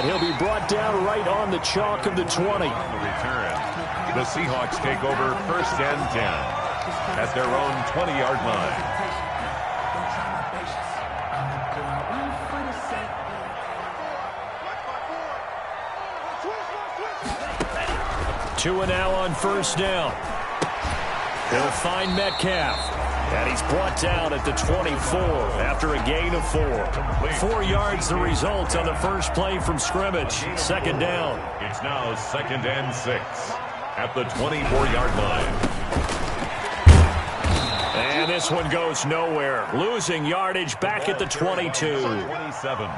he'll be brought down right on the chalk of the 20. On the return, the Seahawks take over 1st and 10 at their own 20-yard line. 2 and now on 1st down. He'll find Metcalf. And he's brought down at the 24 after a gain of 4. 4 yards the result on the first play from scrimmage. 2nd down. It's now 2nd and 6 at the 24-yard line. And this one goes nowhere. Losing yardage back at the 22. 27.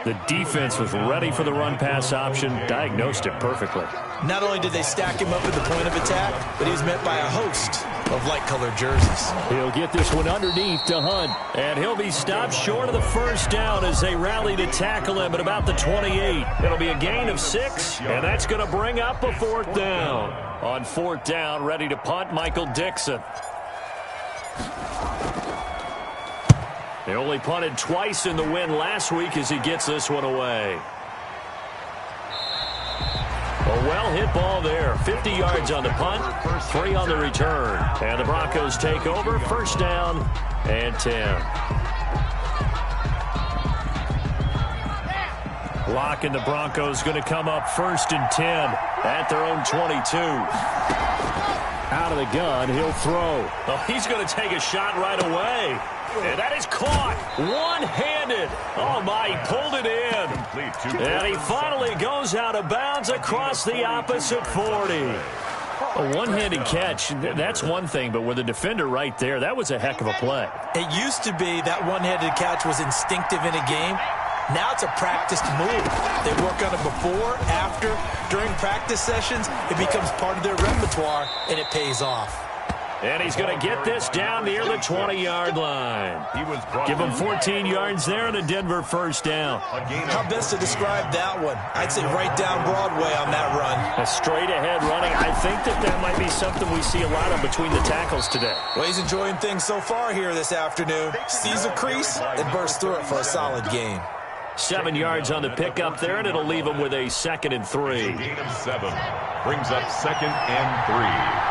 The defense was ready for the run-pass option, diagnosed it perfectly. Not only did they stack him up at the point of attack, but he was met by a host of light-colored jerseys. He'll get this one underneath to Hunt, and he'll be stopped short of the 1st down as they rally to tackle him at about the 28. It'll be a gain of 6, and that's going to bring up a 4th down. On 4th down, ready to punt, Michael Dixon. They only punted twice in the win last week as he gets this one away. A well-hit ball there. 50 yards on the punt, 3 on the return. And the Broncos take over, 1st down and 10. Locke and the Broncos going to come up 1st and 10 at their own 22. Out of the gun, he'll throw. Oh, he's going to take a shot right away. And that is caught one-handed. Oh, my, he pulled it in. And he finally goes out of bounds across the opposite 40. A one-handed catch, that's one thing, but with a defender right there, that was a heck of a play. It used to be that one-handed catch was instinctive in a game. Now it's a practiced move. They work on it before, after, during practice sessions. It becomes part of their repertoire, and it pays off. And he's going to get this down near the 20-yard line. Give him 14 yards there and a Denver 1st down. How best to describe that one? I'd say right down Broadway on that run. A straight-ahead running. I think that might be something we see a lot of between the tackles today. Well, he's enjoying things so far here this afternoon. Sees a crease and bursts through it for a solid gain. 7 yards on the pickup there, and it'll leave him with a 2nd and 3. Gain of 7 brings up 2nd and 3.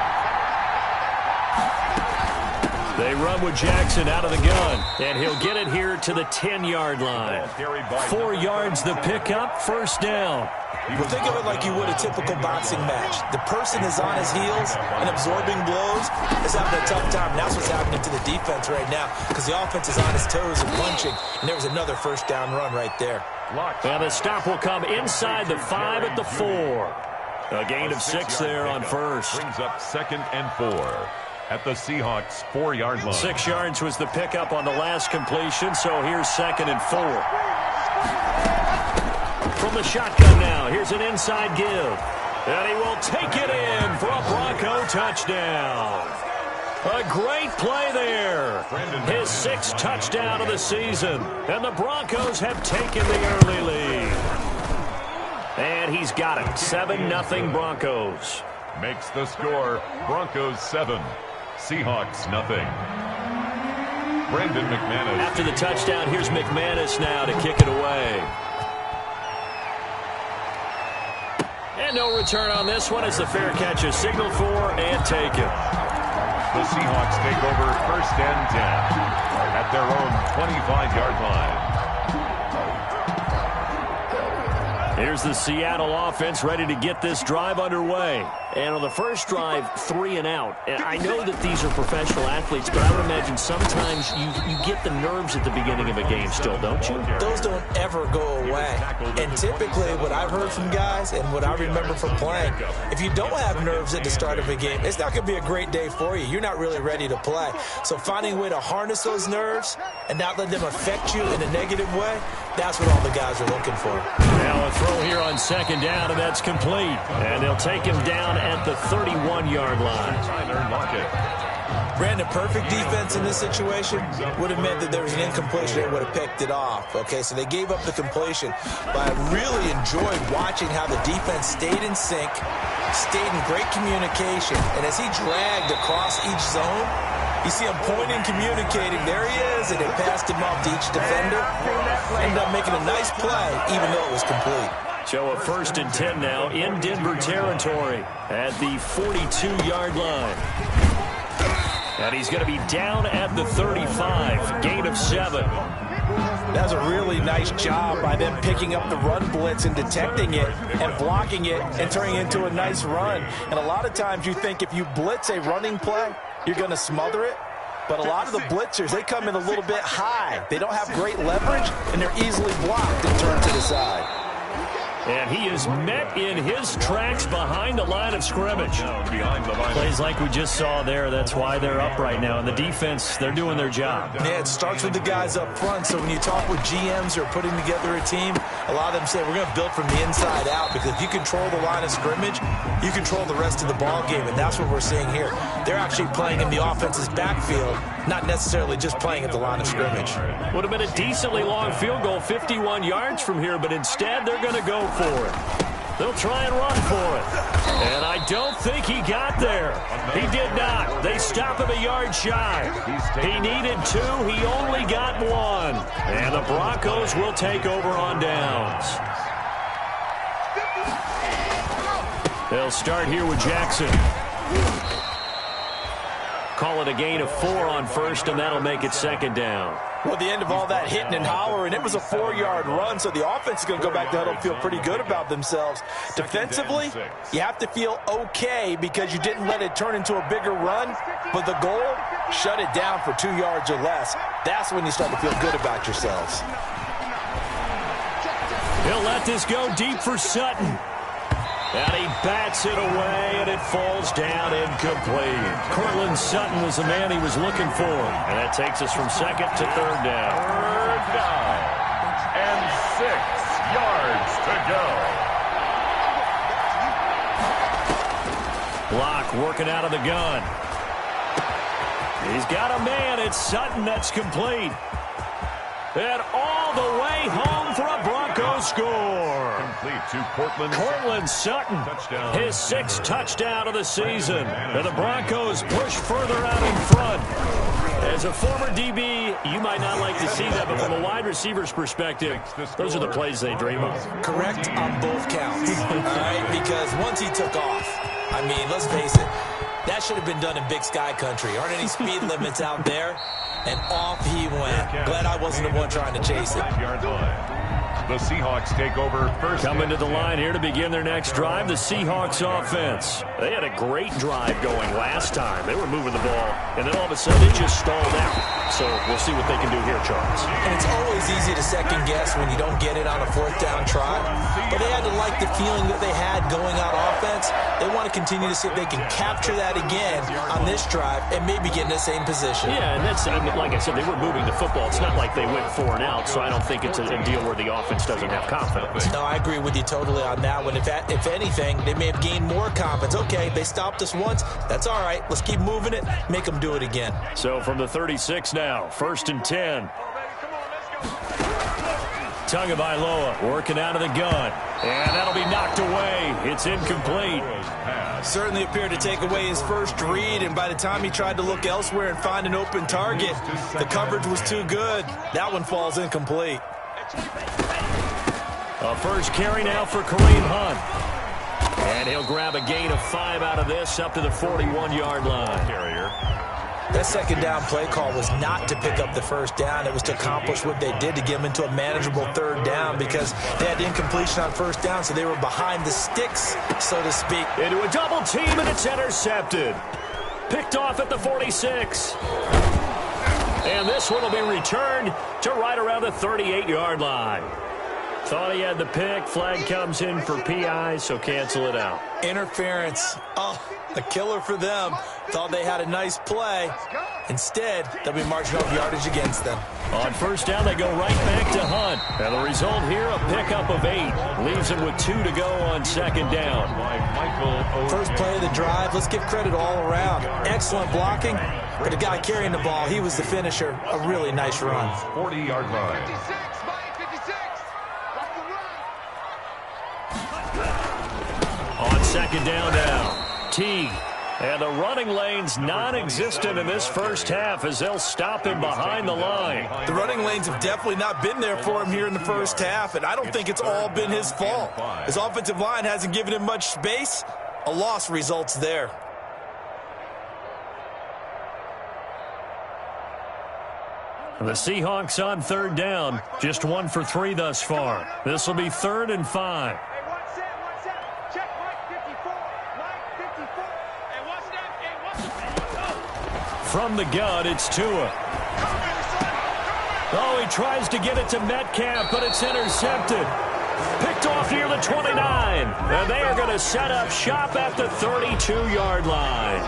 They run with Jackson out of the gun, and he'll get it here to the 10-yard line. 4 yards the pickup, 1st down. Well, think of it like you would a typical boxing match. The person is on his heels and absorbing blows, is having a tough time. And that's what's happening to the defense right now because the offense is on his toes and punching, and there was another 1st down run right there. And the stop will come inside the 5 at the 4. A gain of 6 there on 1st. Brings up 2nd and 4. At the Seahawks 4-yard line. 6 yards was the pickup on the last completion, so here's 2nd and 4. From the shotgun now, here's an inside give. And he will take it in for a Bronco touchdown. A great play there. His 6th touchdown of the season. And the Broncos have taken the early lead. And he's got it. 7-0 Broncos. Makes the score Broncos 7. Seahawks nothing. Brandon McManus. After the touchdown, here's McManus now to kick it away. And no return on this one as the fair catch is signaled for and taken. The Seahawks take over 1st and 10 at their own 25-yard line. Here's the Seattle offense ready to get this drive underway. And on the first drive, 3 and out. And I know that these are professional athletes, but I would imagine sometimes you get the nerves at the beginning of a game still, don't you? Those don't ever go away. And typically what I've heard from guys and what I remember from playing, if you don't have nerves at the start of a game, it's not going to be a great day for you. You're not really ready to play. So finding a way to harness those nerves and not let them affect you in a negative way, that's what all the guys are looking for. Now a throw here on 2nd down, and that's complete. And they'll take him down at the 31-yard line. Brandon, perfect defense in this situation would have meant that there was an incompletion. They would have picked it off. Okay, so they gave up the completion. But I really enjoyed watching how the defense stayed in sync, stayed in great communication. And as he dragged across each zone, You see him pointing, communicating. There he is, and they passed him off to each defender. Ended up making a nice play, even though it was complete. So a 1st and 10 now in Denver territory at the 42-yard line. And he's going to be down at the 35, gain of 7. That was a really nice job by them picking up the run blitz and detecting it and blocking it and turning it into a nice run. And a lot of times you think if you blitz a running play, you're going to smother it. But a lot of the blitzers, they come in a little bit high. They don't have great leverage, and they're easily blocked and turned to the side. And he is met in his tracks behind the line of scrimmage. Plays like we just saw there. That's why they're up right now. And the defense, they're doing their job. Yeah, it starts with the guys up front. So when you talk with GMs who are putting together a team, a lot of them say we're going to build from the inside out, because if you control the line of scrimmage, you control the rest of the ball game. And that's what we're seeing here. They're actually playing in the offense's backfield, not necessarily just playing at the line of scrimmage. Would have been a decently long field goal, 51 yards from here, but instead they're going to go for it. They'll try and run for it. And I don't think he got there. He did not. They stop him a yard shy. He needed 2. He only got 1. And the Broncos will take over on downs. They'll start here with Jackson. Call it a gain of 4 on 1st, and that'll make it 2nd down. Well, the end of all that hitting and hollering, it was a 4-yard run, so the offense is going to go back to huddle and feel pretty good about themselves. Defensively, you have to feel okay because you didn't let it turn into a bigger run, but the goal, shut it down for 2 yards or less. That's when you start to feel good about yourselves. He'll let this go deep for Sutton. And he bats it away, and it falls down incomplete. Cortland Sutton was the man he was looking for. And that takes us from 2nd to 3rd down. 3rd down and 6 yards to go. Block working out of the gun. He's got a man. It's Sutton that's complete. And all the way home for a Broncos score. Complete to Cortland Sutton, touchdown. his 6th touchdown of the season. And the Broncos push further out in front. As a former DB, you might not like to see that, but from a wide receiver's perspective, those are the plays they dream of. Correct on both counts, all right? Because once he took off, I mean, let's face it, that should have been done in Big Sky country. Aren't any speed limits out there? And off he went. Glad I wasn't the one trying to chase it. The Seahawks take over 1st. Coming to the line here to begin their next drive, the Seahawks offense. They had a great drive going last time. They were moving the ball, and then all of a sudden it just stalled out. So we'll see what they can do here, Charles. And it's always easy to second guess when you don't get it on a 4th down try. But they had to like the feeling that they had going out offense. They want to continue to see if they can capture that again on this drive and maybe get in the same position. Yeah, and that's, I mean, like I said, they were moving the football. It's not like they went 4 and out, so I don't think it's a deal where the offense doesn't have confidence. No, I agree with you totally on that one. If anything, they may have gained more confidence. Okay, they stopped us once. That's all right. Let's keep moving it. Make them do it again. So from the 36 now, 1st and 10. Tagovailoa working out of the gun. And that'll be knocked away. It's incomplete. Certainly appeared to take away his first read, and by the time he tried to look elsewhere and find an open target, the coverage was too good. That one falls incomplete. A first carry now for Kareem Hunt. And he'll grab a gain of 5 out of this up to the 41-yard line. Carrier. That 2nd down play call was not to pick up the 1st down. It was to accomplish what they did to get them into a manageable 3rd down because they had incompletion on 1st down, so they were behind the sticks, so to speak. Into a double team, and it's intercepted. Picked off at the 46. And this one will be returned to right around the 38-yard line. Thought he had the pick. Flag comes in for PI, so cancel it out. Interference. Oh, a killer for them. Thought they had a nice play. Instead, they'll be marching off yardage against them. On 1st down, they go right back to Hunt. And the result here, a pickup of 8. Leaves him with 2 to go on 2nd down. First play of the drive. Let's give credit all around. Excellent blocking. But the guy carrying the ball, he was the finisher. A really nice run. 40-yard line. On 2nd down now, Teague And the running lane's non-existent in this first half as they'll stop him behind the line. The running lanes have definitely not been there for him here in the first half, and I don't think it's all been his fault. His offensive line hasn't given him much space. A loss results there. The Seahawks on third down, just 1 for 3 thus far. This will be 3rd and 5. From the gun, it's Tua. Oh, he tries to get it to Metcalf, but it's intercepted. Picked off near the 29. And they are going to set up shop at the 32-yard line.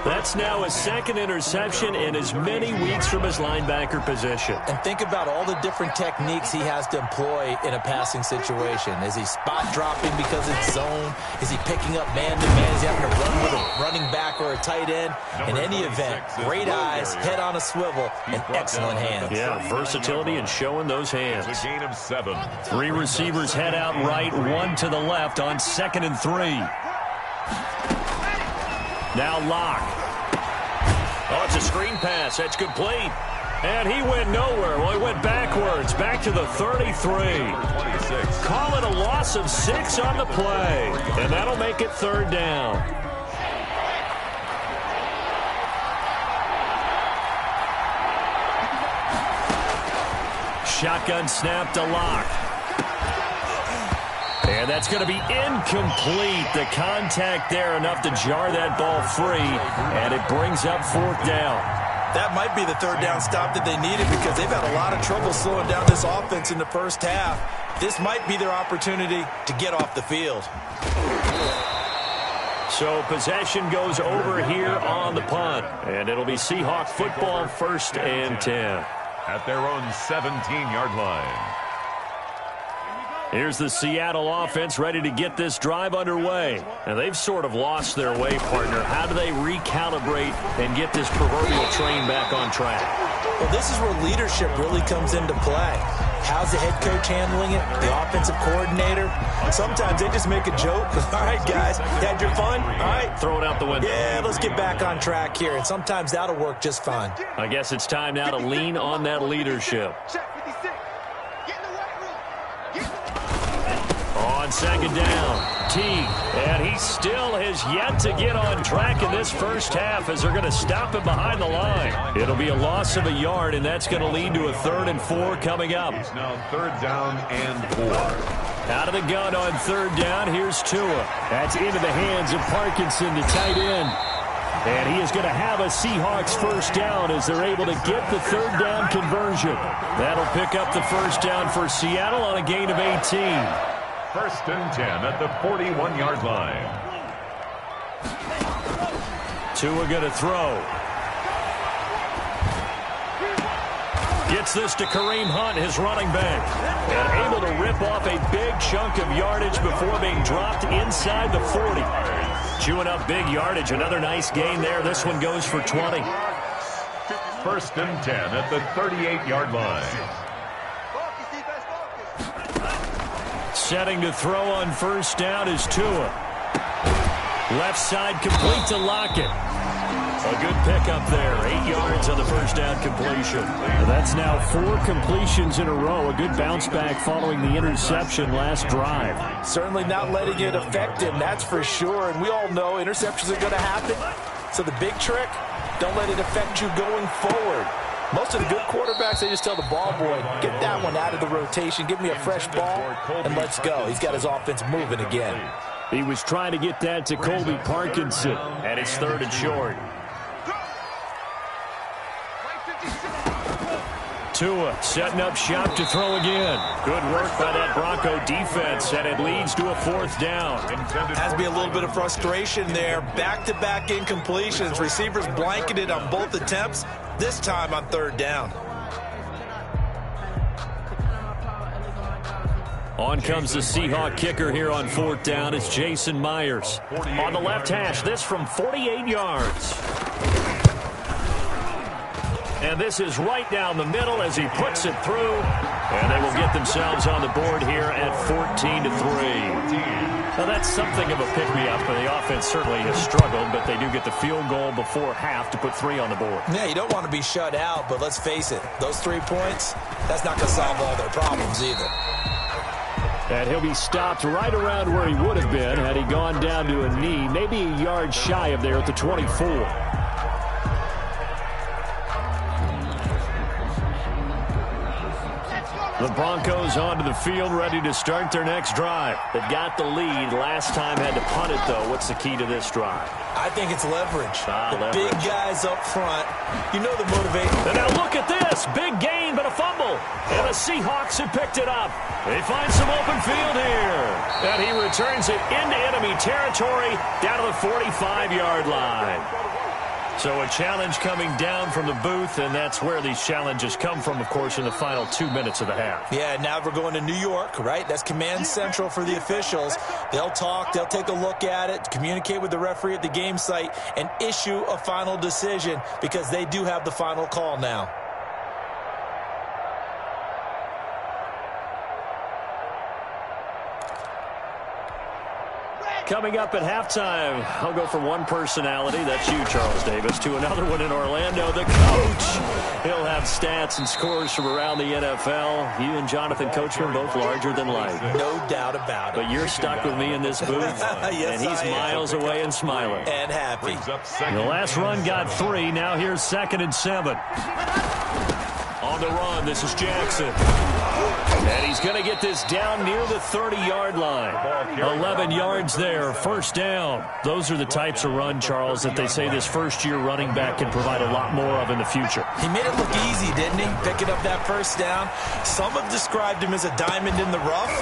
That's now his 2nd interception in as many weeks from his linebacker position. And think about all the different techniques he has to employ in a passing situation. Is he spot dropping because it's zone? Is he picking up man-to-man? Is he having to run with a running back or a tight end? In any event, great eyes, head on a swivel, and excellent hands. Yeah, versatility and showing those hands. It's a gain of 7. 3 receivers head out right, 1 to the left on 2nd and 3. Now Locke. Oh, it's a screen pass. That's complete. And he went nowhere. Well, he went backwards, back to the 33. Call it a loss of 6 on the play. And that'll make it 3rd down. Shotgun snap to Locke. And that's going to be incomplete. The contact there enough to jar that ball free, and it brings up 4th down. That might be the 3rd down stop that they needed because they've had a lot of trouble slowing down this offense in the first half. This might be their opportunity to get off the field. So possession goes over here on the punt, and it'll be Seahawk football, 1st and 10. At their own 17-yard line. Here's the Seattle offense ready to get this drive underway. And they've sort of lost their way, partner. How do they recalibrate and get this proverbial train back on track? Well, this is where leadership really comes into play. How's the head coach handling it? The offensive coordinator? Sometimes they just make a joke. All right, guys, you had your fun? All right. Throw it out the window. Yeah, let's get back on track here. And sometimes that'll work just fine. I guess it's time now to lean on that leadership. On 2nd down, Teague, and he still has yet to get on track in this first half as they're going to stop him behind the line. It'll be a loss of a yard, and that's going to lead to a 3rd and 4 coming up. It's now 3rd down and 4. Out of the gun on 3rd down, here's Tua. That's into the hands of Parkinson to tight end. And he is going to have a Seahawks 1st down as they're able to get the 3rd down conversion. That'll pick up the 1st down for Seattle on a gain of 18. 1st and 10 at the 41-yard line. Tua going to throw. Gets this to Kareem Hunt, his running back. And able to rip off a big chunk of yardage before being dropped inside the 40. Chewing up big yardage. Another nice gain there. This one goes for 20. 1st and 10 at the 38-yard line. Setting to throw on 1st down is Tua. Left side complete to Lockett. A good pickup there. 8 yards on the 1st down completion. That's now 4 completions in a row. A good bounce back following the interception last drive. Certainly not letting it affect him, that's for sure. And we all know interceptions are going to happen. So the big trick, don't let it affect you going forward. Most of the good quarterbacks, they just tell the ball boy, get that one out of the rotation, give me a fresh ball, and let's go. He's got his offense moving again. He was trying to get that to Colby Parkinson, and it's 3rd and short. Tua setting up shop to throw again. Good work by that Bronco defense, and it leads to a 4th down. Has to be a little bit of frustration there. Back-to-back incompletions. Receivers blanketed on both attempts, this time on 3rd down. On comes the Seahawk kicker here on 4th down. It's Jason Myers. On the left hash, this from 48 yards. And this is right down the middle as he puts it through. And they will get themselves on the board here at 14-3. Well, that's something of a pick-me-up. The offense certainly has struggled, but they do get the field goal before half to put 3 on the board. Yeah, you don't want to be shut out, but let's face it, those 3 points, that's not going to solve all their problems either. And he'll be stopped right around where he would have been had he gone down to a knee, maybe a yard shy of there at the 24. The Broncos onto the field, ready to start their next drive. They've got the lead. Last time had to punt it, though. What's the key to this drive? I think it's leverage. Leverage. Big guys up front. You know the motivation. And now look at this. Big gain, but a fumble. And the Seahawks have picked it up. They find some open field here. And he returns it into enemy territory down to the 45-yard line. So a challenge coming down from the booth, and that's where these challenges come from, of course, in the final 2 minutes of the half. Yeah, now we're going to New York, right? That's command central for the officials. They'll talk, they'll take a look at it, communicate with the referee at the game site, and issue a final decision because they do have the final call now. Coming up at halftime, I'll go from one personality, that's you, Charles Davis, to another one in Orlando, the coach. He'll have stats and scores from around the NFL. You and Jonathan Coachman both larger than life. No doubt about it. But you're stuck with me in this booth, yes, and he's miles away and smiling. And happy. The last run got 3. Now here's 2nd and 7. On the run, this is Jackson. And he's going to get this down near the 30-yard line. 11 yards there, first down. Those are the types of run, Charles, that they say this first-year running back can provide a lot more of in the future. He made it look easy, didn't he? Picking up that first down. Some have described him as a diamond in the rough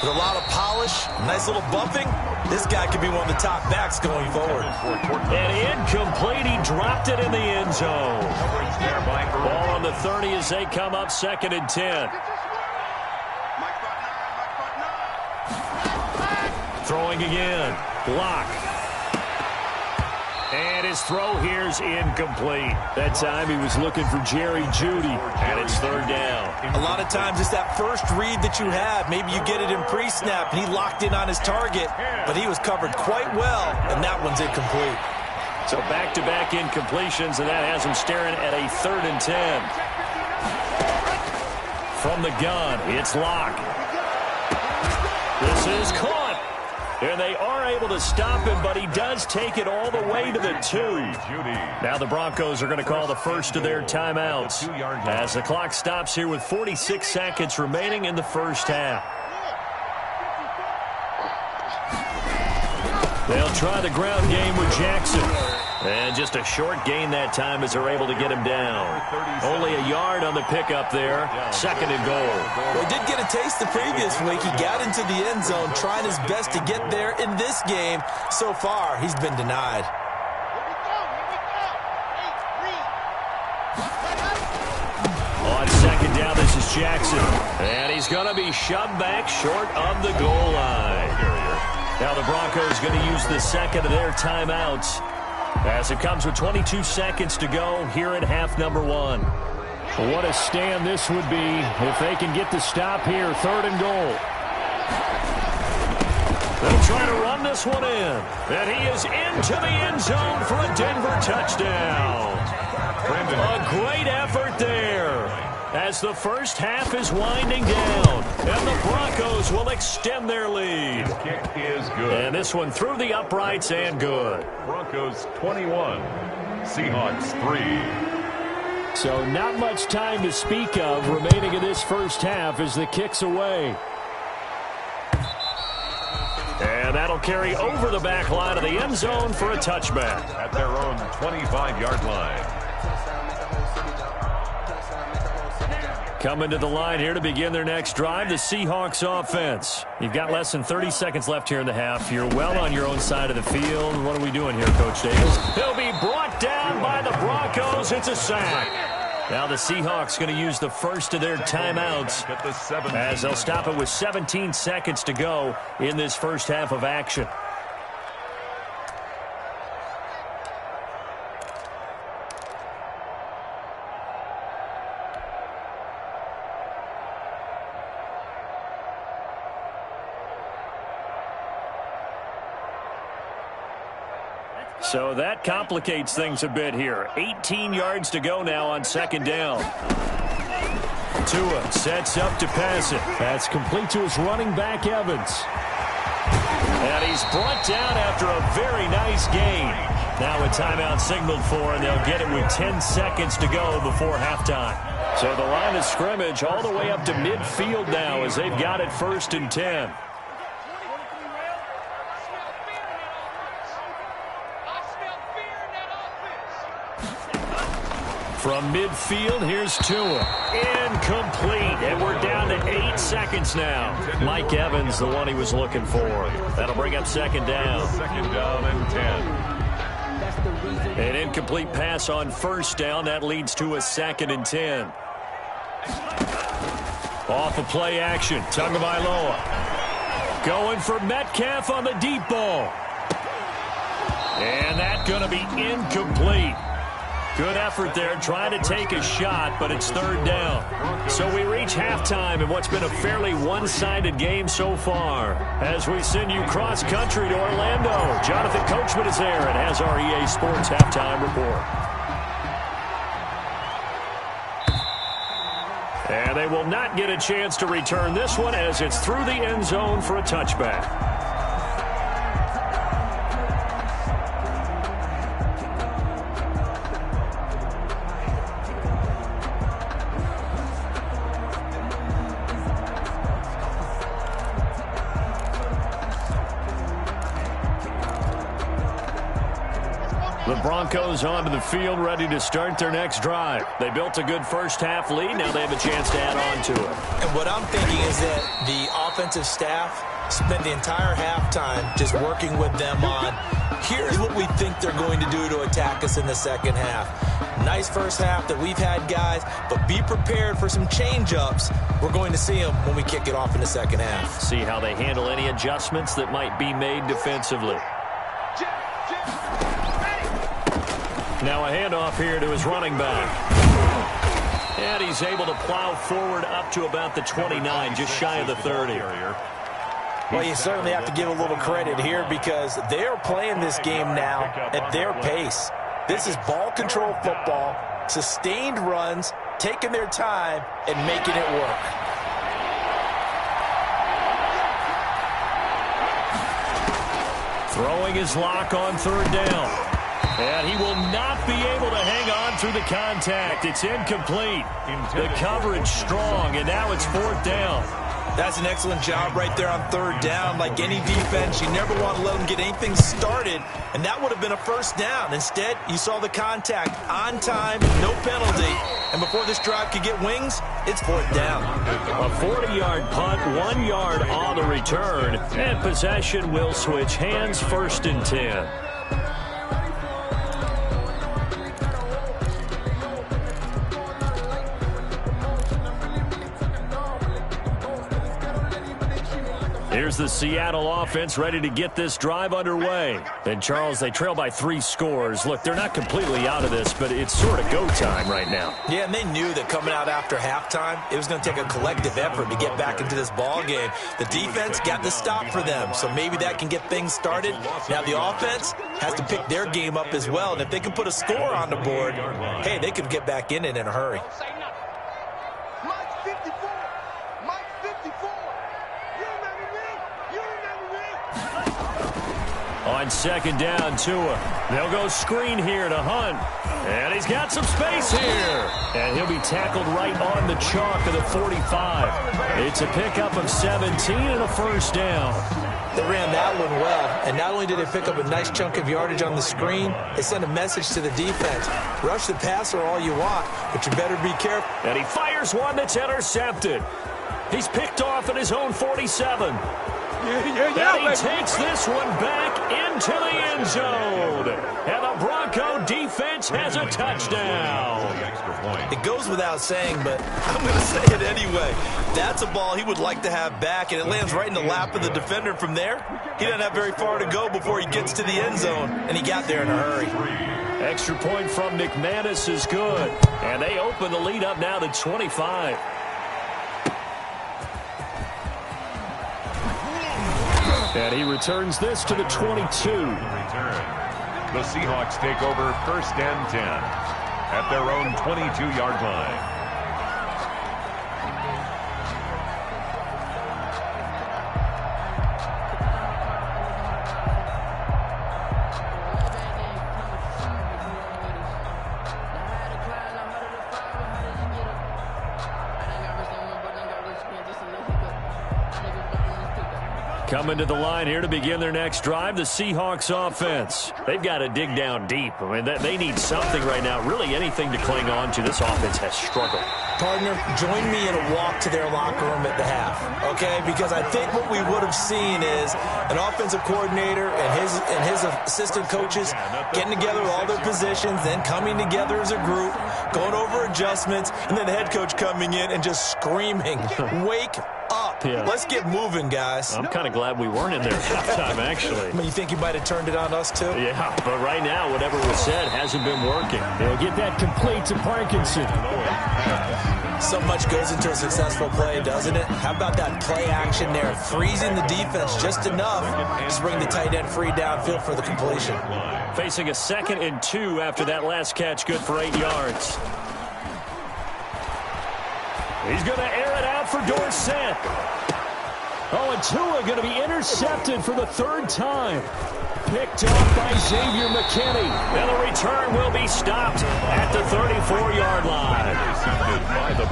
with a lot of polish, nice little bumping. This guy could be one of the top backs going forward. And incomplete. He dropped it in the end zone. Ball on the 30 as they come up 2nd and 10. Throwing again. Block. And his throw here's incomplete. That time he was looking for Jerry Jeudy, and it's 3rd down. A lot of times it's that first read that you have. Maybe you get it in pre-snap, and he locked in on his target, but he was covered quite well, and that one's incomplete. So back-to-back incompletions, and that has him staring at a 3rd and 10. From the gun, it's Locke. This is caught. And they are able to stop him, but he does take it all the way to the 2. Now the Broncos are going to call the first of their timeouts as the clock stops here with 46 seconds remaining in the first half. They'll try the ground game with Jackson. And just a short gain that time as they're able to get him down. Only a yard on the pickup there. 2nd and goal. Well, he did get a taste the previous week. He got into the end zone trying his best to get there in this game. So far, he's been denied. On 2nd down, this is Jackson. And he's going to be shoved back short of the goal line. Now the Broncos going to use the 2nd of their timeouts as it comes with 22 seconds to go here at half number 1. What a stand this would be if they can get the stop here. 3rd and goal. They'll try to run this one in. And he is into the end zone for a Denver touchdown. A great effort there as the first half is winding down. And the Broncos will extend their lead. Kick is good. And this one through the uprights and good. Broncos 21, Seahawks 3. So not much time to speak of remaining in this first half as the kick's away. And that'll carry over the back line of the end zone for a touchback. At their own 25-yard line. Coming to the line here to begin their next drive, the Seahawks offense. You've got less than 30 seconds left here in the half. You're well on your own side of the field. What are we doing here, Coach Davis? He'll be brought down by the Broncos. It's a sack. Now the Seahawks going to use the first of their timeouts as they'll stop it with 17 seconds to go in this first half of action. So that complicates things a bit here. 18 yards to go now on second down. Tua sets up to pass it. That's complete to his running back, Evans. And he's brought down after a very nice gain. Now a timeout signaled for, and they'll get it with 10 seconds to go before halftime. So the line of scrimmage all the way up to midfield now as they've got it 1st and 10. From midfield, here's Tua. Incomplete, and we're down to 8 seconds now. Mike Evans, the one he was looking for. That'll bring up second down. Second down and 10. An incomplete pass on first down. That leads to a 2nd and 10. Off of play action, Tagovailoa. Going for Metcalf on the deep ball. And that's going to be incomplete. Good effort there, trying to take a shot, but it's 3rd down. So we reach halftime in what's been a fairly one-sided game so far. As we send you cross-country to Orlando, Jonathan Coachman is there and has our EA Sports halftime report. And they will not get a chance to return this one as it's through the end zone for a touchback. The Broncos onto the field, ready to start their next drive. They built a good first-half lead. Now they have a chance to add on to it. And what I'm thinking is that the offensive staff spent the entire halftime just working with them on, here's what we think they're going to do to attack us in the second half. Nice first half that we've had, guys, but be prepared for some change-ups. We're going to see them when we kick it off in the second half. See how they handle any adjustments that might be made defensively. Now a handoff here to his running back. And he's able to plow forward up to about the 29, just shy of the 30. Well, you certainly have to give a little credit here because they're playing this game now at their pace. This is ball control football, sustained runs, taking their time, and making it work. Throwing his lock on 3rd down. And he will not be able to hang on through the contact. It's incomplete. The coverage strong, and now it's 4th down. That's an excellent job right there on 3rd down. Like any defense, you never want to let them get anything started, and that would have been a 1st down. Instead, you saw the contact on time, no penalty, and before this drive could get wings, it's 4th down. A 40-yard punt, 1 yard on the return, and possession will switch hands, 1st and 10. Here's the Seattle offense ready to get this drive underway. And, Charles, they trail by 3 scores. Look, they're not completely out of this, but it's sort of go time right now. Yeah, and they knew that coming out after halftime, it was going to take a collective effort to get back into this ball game. The defense got the stop for them, so maybe that can get things started. Now the offense has to pick their game up as well, and if they can put a score on the board, hey, they could get back in it in a hurry. On 2nd down, Tua. They'll go screen here to Hunt. And he's got some space here. And he'll be tackled right on the chalk of the 45. It's a pickup of 17 and a 1st down. They ran that one well, and not only did they pick up a nice chunk of yardage on the screen, they sent a message to the defense. Rush the passer all you want, but you better be careful. And he fires one that's intercepted. He's picked off at his own 47. And he takes this one back into the end zone. And the Bronco defense has a touchdown. It goes without saying, but I'm going to say it anyway. That's a ball he would like to have back, and it lands right in the lap of the defender from there. He doesn't have very far to go before he gets to the end zone, and he got there in a hurry. Extra point from McManus is good. And they open the lead up now to 25. And he returns this to the 22. The Seahawks take over 1st and 10 at their own 22-yard line. Coming to the line here to begin their next drive, the Seahawks offense. They've got to dig down deep. I mean, they need something right now, really anything to cling on to. This offense has struggled. Partner, join me in a walk to their locker room at the half, okay? Because I think what we would have seen is an offensive coordinator and his assistant coaches getting together all their positions, then coming together as a group, going over adjustments, and then the head coach coming in and just screaming, wake up. Yeah. Let's get moving, guys. I'm kind of glad we weren't in there at halftime, actually. I mean, you think you might have turned it on us, too? Yeah, but right now, whatever was said hasn't been working. They'll get that complete to Parkinson. So much goes into a successful play, doesn't it? How about that play action there? Freezing the defense just enough to bring the tight end free downfield for the completion. Facing a 2nd and 2 after that last catch, good for 8 yards. He's going to air it out for Dorsett. Oh, and Tua going to be intercepted for the 3rd time. Picked off by Xavier McKinney. And the return will be stopped at the 34-yard line.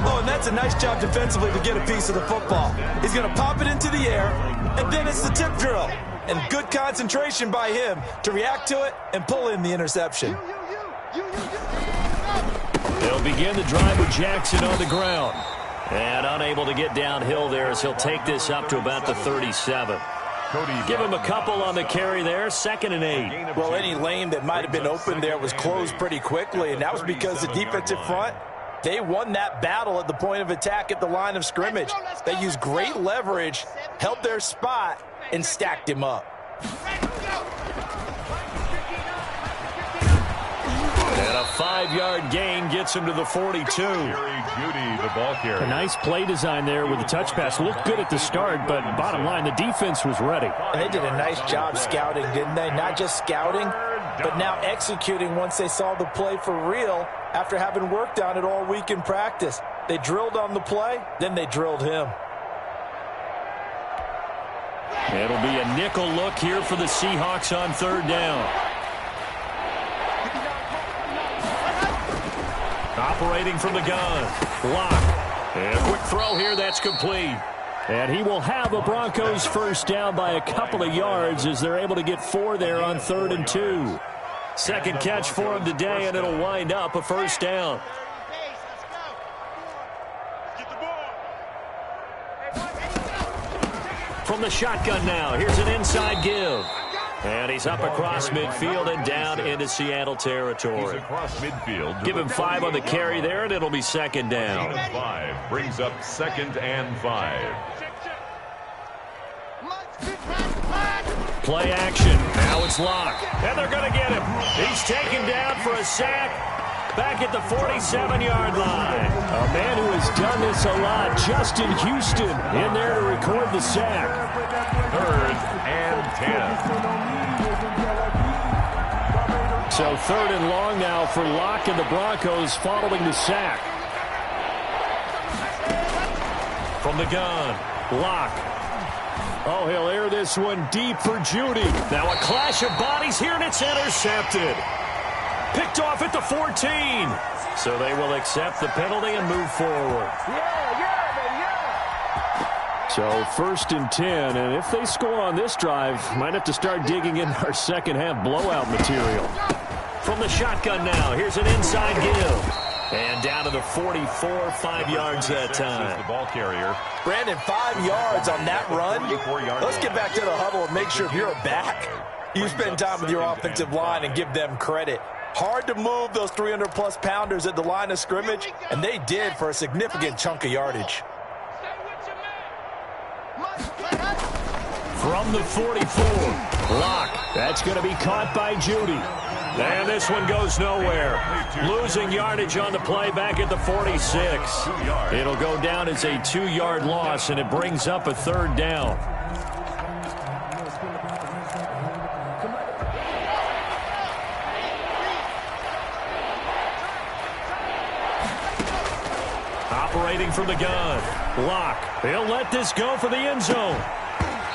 Oh, and that's a nice job defensively to get a piece of the football. He's going to pop it into the air, and then it's the tip drill. And good concentration by him to react to it and pull in the interception. They'll begin the drive with Jackson on the ground. And unable to get downhill there as he'll take this up to about the 37. Give him a couple on the carry there, 2nd and 8. Well, any lane that might have been open there was closed pretty quickly, and that was because the defensive front, they won that battle at the point of attack at the line of scrimmage. They used great leverage, held their spot, and stacked him up. And a 5-yard gain gets him to the 42. Judy, the ball carrier. A nice play design there with the touch pass. Looked good at the start, but bottom line, the defense was ready. And they did a nice job scouting, didn't they? Not just scouting, but now executing once they saw the play for real after having worked on it all week in practice. They drilled on the play, then they drilled him. It'll be a nickel look here for the Seahawks on 3rd down. Operating from the gun. Lock. And a quick throw here. That's complete. And he will have the Broncos 1st down by a couple of yards as they're able to get 4 there on 3rd and 2. 2nd catch for him today, and it'll wind up a 1st down. From the shotgun now, here's an inside give. And he's up across midfield and down into Seattle territory. He's across midfield. Give him 5 on the carry there, and it'll be 2nd down. 5 brings up 2nd and 5. Play action. Now it's Locke. And they're going to get him. He's taken down for a sack back at the 47-yard line. A man who has done this a lot, Justin Houston, in there to record the sack. 3rd and 10. So 3rd and long now for Locke and the Broncos following the sack. From the gun, Locke. Oh, he'll air this one deep for Judy. Now a clash of bodies here, and it's intercepted. Picked off at the 14. So they will accept the penalty and move forward. So 1st and 10, and if they score on this drive, might have to start digging in our second half blowout material. From the shotgun now, here's an inside give. And down to the 44, 5 yards that time. The ball carrier. Brandon, 5 yards on that run. Let's get back to the huddle and make sure if you're a back, you spend time with your offensive line and give them credit. Hard to move those 300-plus pounders at the line of scrimmage, and they did for a significant chunk of yardage. From the 44, Locke. That's going to be caught by Judy. And this one goes nowhere. Losing yardage on the play back at the 46. It'll go down as a 2-yard loss, and it brings up a 3rd down. operating from the gun. Lock. He'll let this go for the end zone.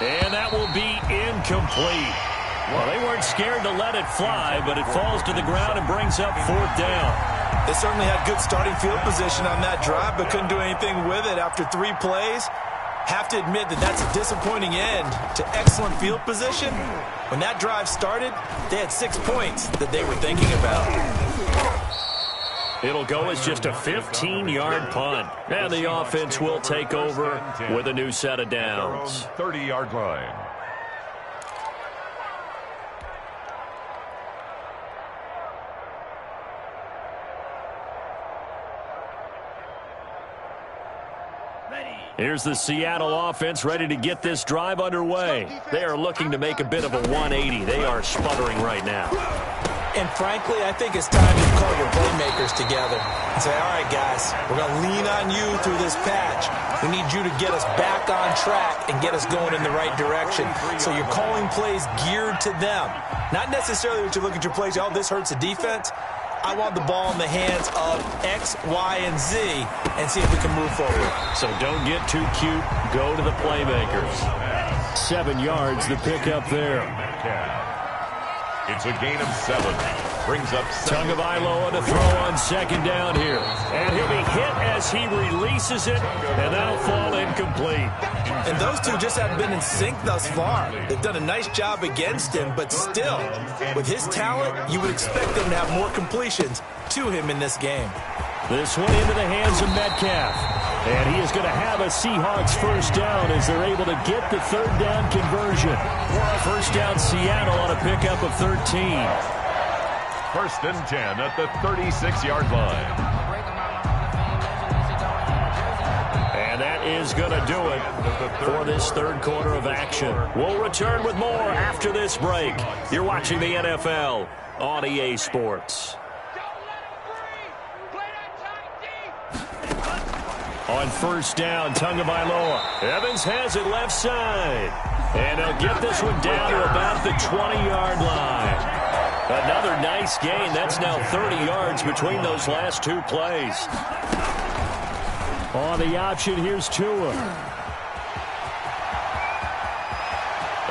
And that will be incomplete. Well, they weren't scared to let it fly, but it falls to the ground and brings up 4th down. They certainly had good starting field position on that drive, but couldn't do anything with it after 3 plays. Have to admit that that's a disappointing end to excellent field position. When that drive started, they had 6 points that they were thinking about. It'll go as just a 15-yard punt. And the offense will take over with a new set of downs. 30-yard line. Here's the Seattle offense ready to get this drive underway. They are looking to make a bit of a 180. They are sputtering right now. And frankly, I think it's time to call your playmakers together and say, all right, guys, we're going to lean on you through this patch. We need you to get us back on track and get us going in the right direction. So you're calling plays geared to them. Not necessarily that you look at your plays, oh, this hurts the defense. I want the ball in the hands of X, Y, and Z and see if we can move forward. So don't get too cute. Go to the playmakers. 7 yards, the pickup there. It's a gain of 7. Brings up Tagovailoa to throw on 2nd down here. And he'll be hit as he releases it, and that'll fall incomplete. And those two just haven't been in sync thus far. They've done a nice job against him, but still, with his talent, you would expect them to have more completions to him in this game. This one into the hands of Metcalf. And he is going to have a Seahawks 1st down as they're able to get the 3rd down conversion. 1st down Seattle on a pickup of 13. 1st and 10 at the 36-yard line. And that is going to do it for this 3rd quarter of action. We'll return with more after this break. You're watching the NFL on EA Sports. On 1st down, Tagovailoa. Evans has it left side. And he'll get this one down to about the 20-yard line. Another nice gain. That's now 30 yards between those last 2 plays. On the option, here's Tua.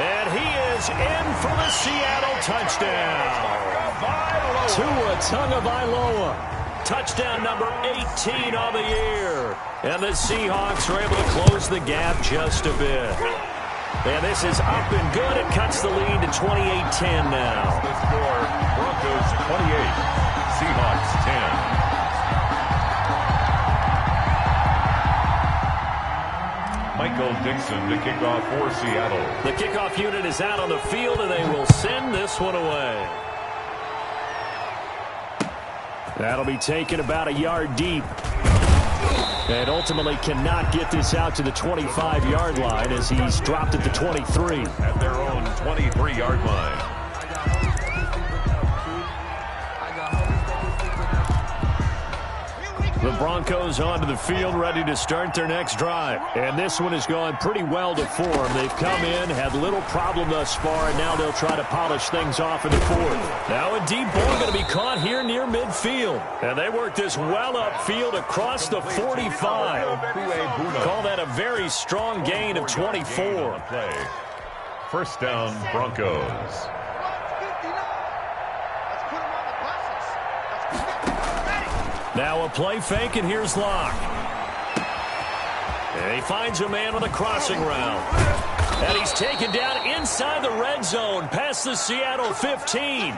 And he is in for the Seattle touchdown. Tua Tagovailoa. Touchdown number 18 on the year. And the Seahawks are able to close the gap just a bit. And this is up and good. It cuts the lead to 28-10 now. The score, Broncos 28, Seahawks 10. Michael Dixon to kick off for Seattle. The kickoff unit is out on the field, and they will send this one away. That'll be taken about a yard deep. And ultimately cannot get this out to the 25-yard line as he's dropped at the 23. At their own 23-yard line. The Broncos onto the field, ready to start their next drive. And this one has gone pretty well to form. They've come in, had little problem thus far, and now they'll try to polish things off in the 4th. Now a deep ball going to be caught here near midfield. And they work this well upfield across the 45. Call that a very strong gain of 24. 1st down, Broncos. Now a play fake, and here's Locke. And he finds a man on a crossing route. And he's taken down inside the red zone past the Seattle 15.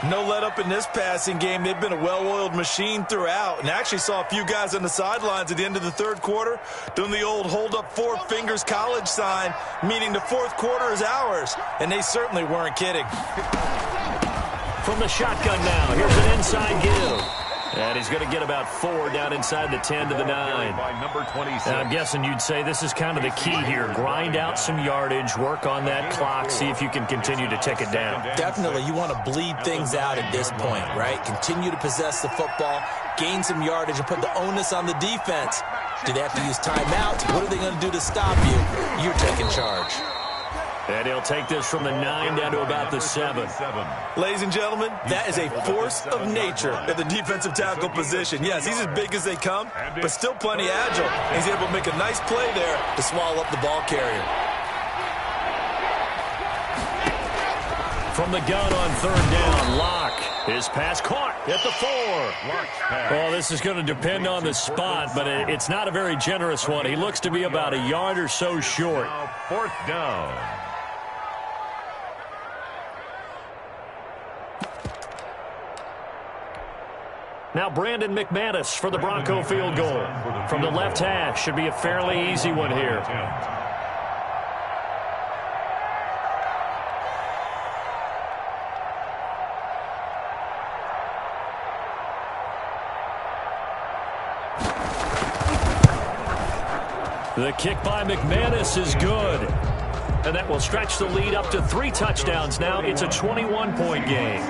No let up in this passing game. They've been a well-oiled machine throughout. And actually saw a few guys on the sidelines at the end of the 3rd quarter doing the old hold up 4 fingers college sign, meaning the 4th quarter is ours. And they certainly weren't kidding. From the shotgun now, here's an inside give. And he's going to get about 4 down inside the 10 to the 9. By number 26. And I'm guessing you'd say this is kind of the key here. Grind out some yardage, work on that clock, see if you can continue to tick it down. Definitely, you want to bleed things out at this point, right? Continue to possess the football, gain some yardage, and put the onus on the defense. Do they have to use timeouts? What are they going to do to stop you? You're taking charge. And he'll take this from the 9 down to about the 7. Ladies and gentlemen, that is a force of nature at the defensive tackle position. Yes, he's as big as they come, but still plenty agile. He's able to make a nice play there to swallow up the ball carrier. From the gun on 3rd down, Locke. His pass caught at the 4. Well, this is going to depend on the spot, but it's not a very generous one. He looks to be about a yard or so short. 4th down. Now Brandon McManus for the Bronco field goal. From the left hash, should be a fairly easy one here. The kick by McManus is good. And that will stretch the lead up to 3 touchdowns now. It's a 21-point game.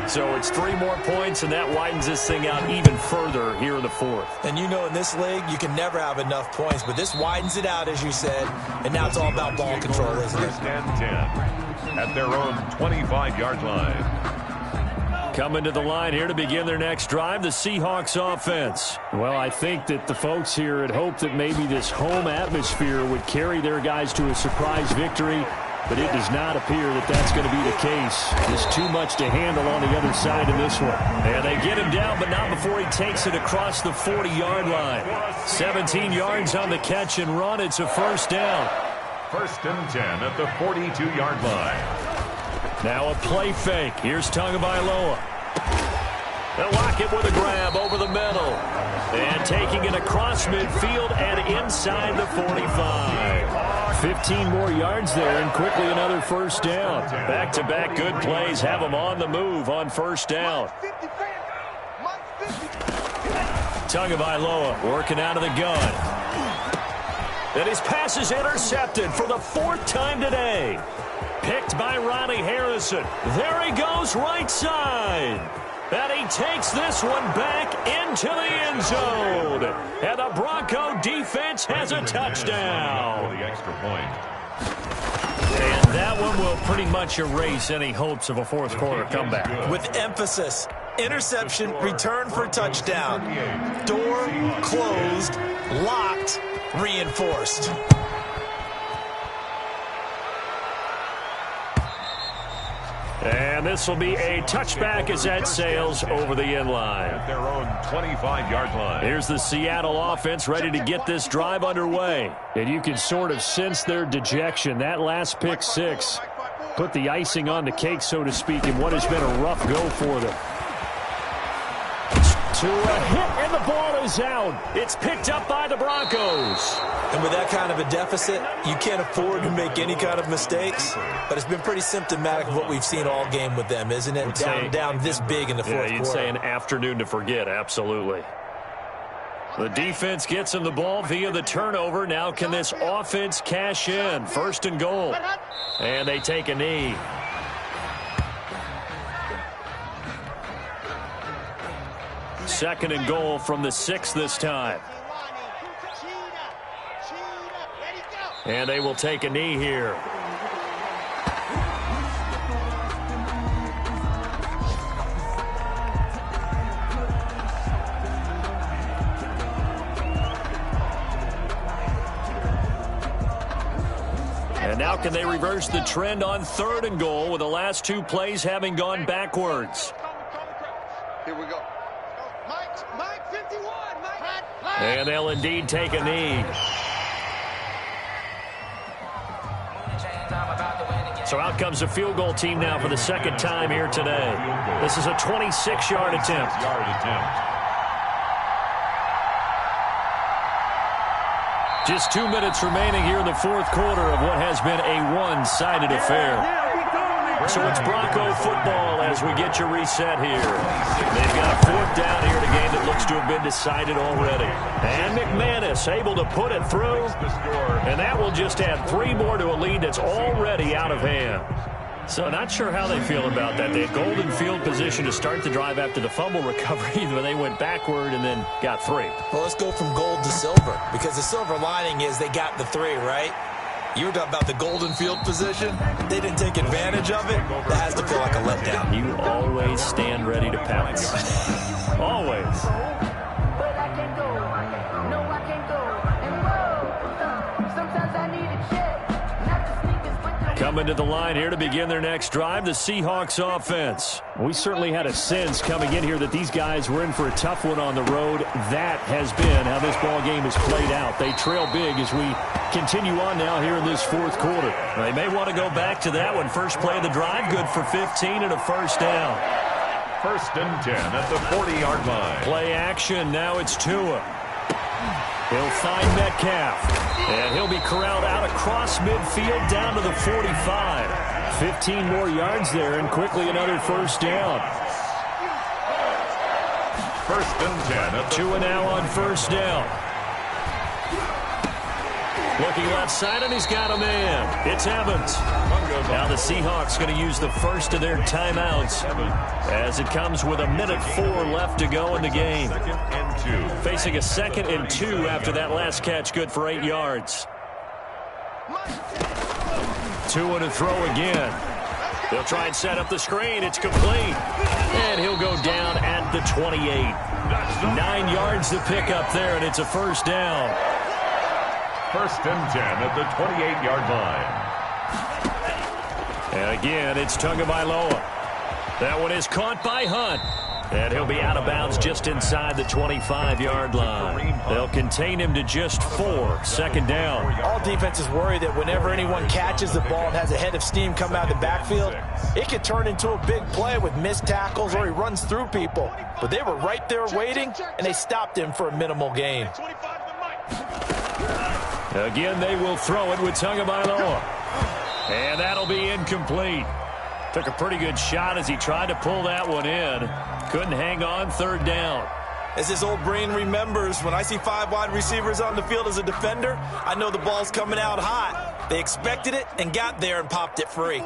So it's 3 more points, and that widens this thing out even further here in the 4th. And you know in this league, you can never have enough points, but this widens it out, as you said, and now it's all about ball control, isn't it? 1st and 10 at their own 25-yard line. Coming to the line here to begin their next drive, the Seahawks offense. Well, I think that the folks here had hoped that maybe this home atmosphere would carry their guys to a surprise victory, but it does not appear that that's going to be the case. Just too much to handle on the other side of this one. And they get him down, but not before he takes it across the 40-yard line. 17 yards on the catch and run. It's a 1st down. 1st and 10 at the 42-yard line. Now a play fake. Here's Tagovailoa. They'll lock it with a grab over the middle. And taking it across midfield and inside the 45. 15 more yards there and quickly another 1st down. Back-to-back good plays have them on the move on 1st down. Tagovailoa working out of the gun. And his pass is intercepted for the 4th time today. Picked by Ronnie Harrison. There he goes right side. And he takes this one back into the end zone. And the Bronco defense has a touchdown. For the extra point. And that one will pretty much erase any hopes of a 4th quarter comeback. With emphasis, interception, return for touchdown. Door closed, locked, reinforced. And this will be a touchback as that sails over the end line. At their own 25-yard line. Here's the Seattle offense ready to get this drive underway. And you can sort of sense their dejection. That last pick 6 put the icing on the cake, so to speak, in what has been a rough go for them. To a hit, and the ball is out. It's picked up by the Broncos. And with that kind of a deficit, you can't afford to make any kind of mistakes. But it's been pretty symptomatic of what we've seen all game with them, isn't it? Down this big in the 4th quarter. Yeah, you'd say an afternoon to forget, absolutely. The defense gets him the ball via the turnover. Now can this offense cash in? 1st and goal. And they take a knee. Second and goal from the 6 this time. And they will take a knee here. And now can they reverse the trend on 3rd and goal with the last 2 plays having gone backwards? Here we go. Mike 51. And they'll indeed take a knee. So out comes the field goal team now for the 2nd time here today. This is a 26-yard attempt. Just 2 minutes remaining here in the 4th quarter of what has been a one-sided affair. So it's Bronco football as we get you reset here. They've got a 4th down here in a game that looks to have been decided already. And McManus able to put it through. And that will just add 3 more to a lead that's already out of hand. So not sure how they feel about that. They had golden field position to start the drive after the fumble recovery, but they went backward and then got 3. Well, let's go from gold to silver, because the silver lining is they got the 3, right? You were talking about the golden field position. They didn't take advantage of it. That has to feel like a letdown. You always stand ready to pounce. Always. Coming to the line here to begin their next drive, the Seahawks offense. We certainly had a sense coming in here that these guys were in for a tough one on the road. That has been how this ball game has played out. They trail big as we continue on now here in this fourth quarter. They may want to go back to that one. First play of the drive, good for 15 and a first down. 1st and 10 at the 40-yard line. Play action. Now it's Tua. He'll find Metcalf, and he'll be corralled out across midfield down to the 45. 15 more yards there, and quickly another first down. 1st and 10. Tua now on first down. Looking left side, and he's got a man. It's Evans. Now the Seahawks going to use the first of their timeouts as it comes with 1:04 left to go in the game. Facing a 2nd and 2 after that last catch, good for 8 yards. Tua to throw again. He'll try and set up the screen. It's complete. And he'll go down at the 28. 9 yards to pick up there, and it's a first down. 1st and 10 at the 28-yard line. And again, it's Tagovailoa. That one is caught by Hunt. And he'll be out of bounds just inside the 25-yard line. They'll contain him to just 4. 2nd down. All defenses worry that whenever anyone catches the ball and has a head of steam come out of the backfield, it could turn into a big play with missed tackles or he runs through people. But they were right there waiting, and they stopped him for a minimal gain. Again, they will throw it with Tagovailoa. And that'll be incomplete. Took a pretty good shot as he tried to pull that one in. Couldn't hang on. 3rd down. As his old brain remembers, when I see 5 wide receivers on the field as a defender, I know the ball's coming out hot. They expected it and got there and popped it free.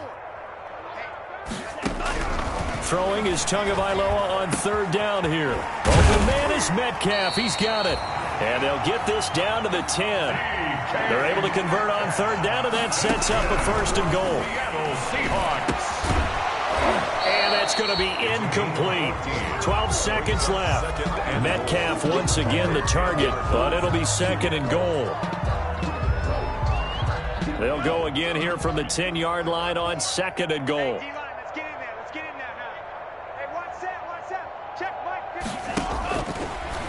Throwing is Tagovailoa on 3rd down here. Open man is Metcalf. He's got it. And they'll get this down to the 10. They're able to convert on 3rd down, and that sets up a 1st and goal. And that's going to be incomplete. 12 seconds left. Metcalf once again the target, but it'll be 2nd and goal. They'll go again here from the 10-yard line on 2nd and goal.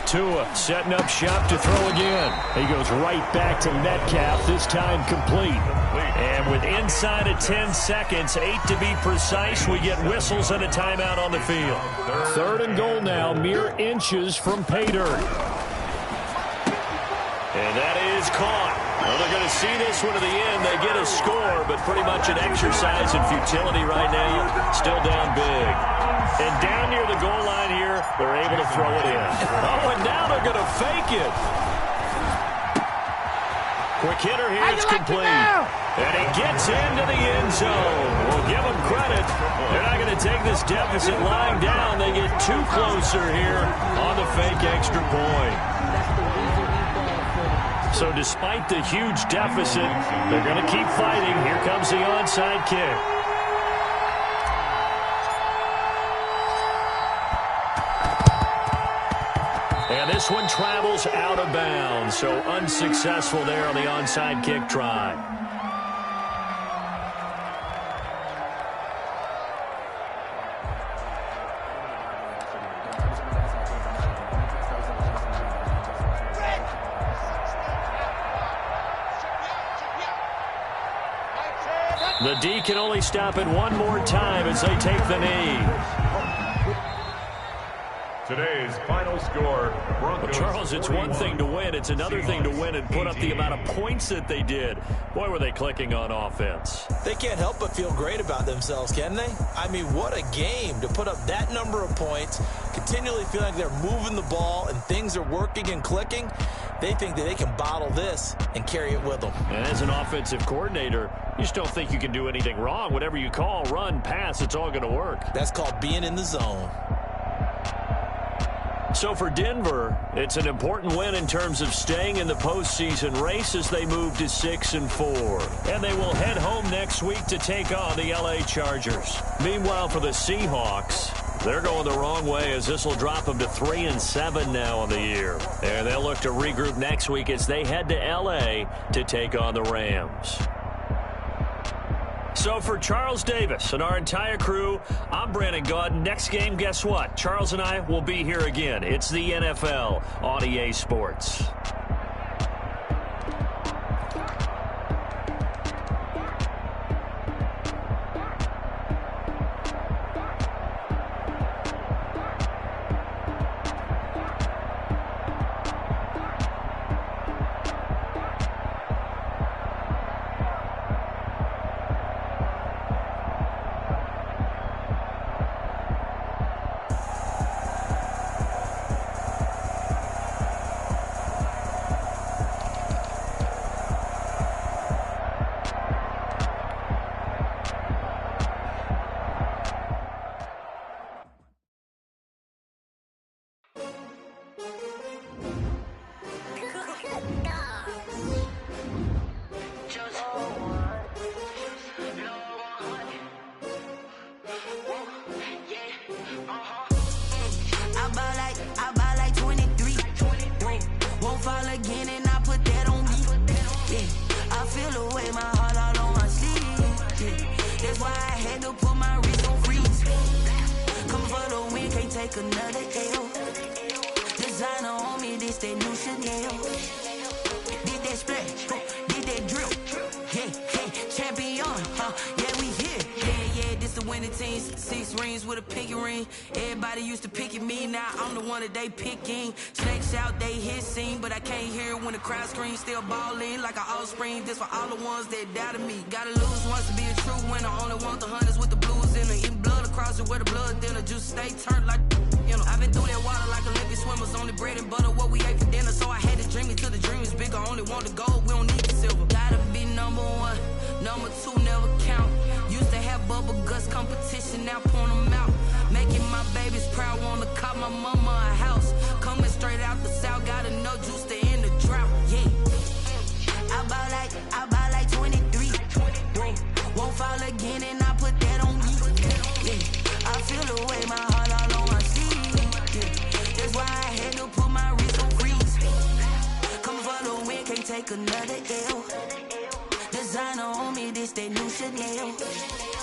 Tua setting up shop to throw again. He goes right back to Metcalf, this time complete. And with inside of 10 seconds, 8 to be precise, we get whistles and a timeout on the field. 3rd and goal now, mere inches from pay dirt. And that is caught. Well, they're going to see this one to the end. They get a score, but pretty much an exercise in futility right now. Still down big. And down near the goal line here, they're able to throw it in. Oh, and now they're going to fake it. Quick hitter here, it's complete. And he gets into the end zone. We'll give them credit. They're not going to take this deficit lying down. They get 2 closer here on the fake extra point. So despite the huge deficit, they're going to keep fighting. Here comes the onside kick. And this one travels out of bounds, so unsuccessful there on the onside kick try. The D can only stop it one more time as they take the knee. Today's final score, Broncos. Well, Charles, it's one thing to win. It's another thing to win and put up the amount of points that they did. Boy, were they clicking on offense. They can't help but feel great about themselves, can they? I mean, what a game to put up that number of points, continually feeling like they're moving the ball and things are working and clicking. They think that they can bottle this and carry it with them. And as an offensive coordinator, you just don't think you can do anything wrong. Whatever you call, run, pass, it's all going to work. That's called being in the zone. So for Denver, it's an important win in terms of staying in the postseason race as they move to 6-4. And they will head home next week to take on the LA Chargers. Meanwhile, for the Seahawks, they're going the wrong way as this will drop them to 3-7 now on the year. And they'll look to regroup next week as they head to LA to take on the Rams. So for Charles Davis and our entire crew, I'm Brandon Gaudin. Next game, guess what? Charles and I will be here again. It's the NFL on EA Sports. They picking snakes out, they hissing, but I can't hear when the crowd screams. Still balling like an offspring. This for all the ones that doubted me. Gotta lose once to be a true winner. Only want the hunters with the blues in it. Eating blood across it where the blood dinner. Just stay turned like, you know. I've been through that water like Olympic swimmers. Only bread and butter what we ate for dinner. So I had to dream it till the dream is bigger. Only want the gold, we don't need the silver. Gotta be number one, number two never count. Used to have bubble guts competition, now point them out. Making my babies proud, wanna cop my mama a house. Coming straight out the south, got enough juice to end the drought, yeah. I buy like 23. Won't fall again and I put that on me, yeah. I feel the way, my heart all on my sleeve, yeah. That's why I had to put my wrist on freeze. Coming for the win, can't take another L. Designer on me, this that new Chanel.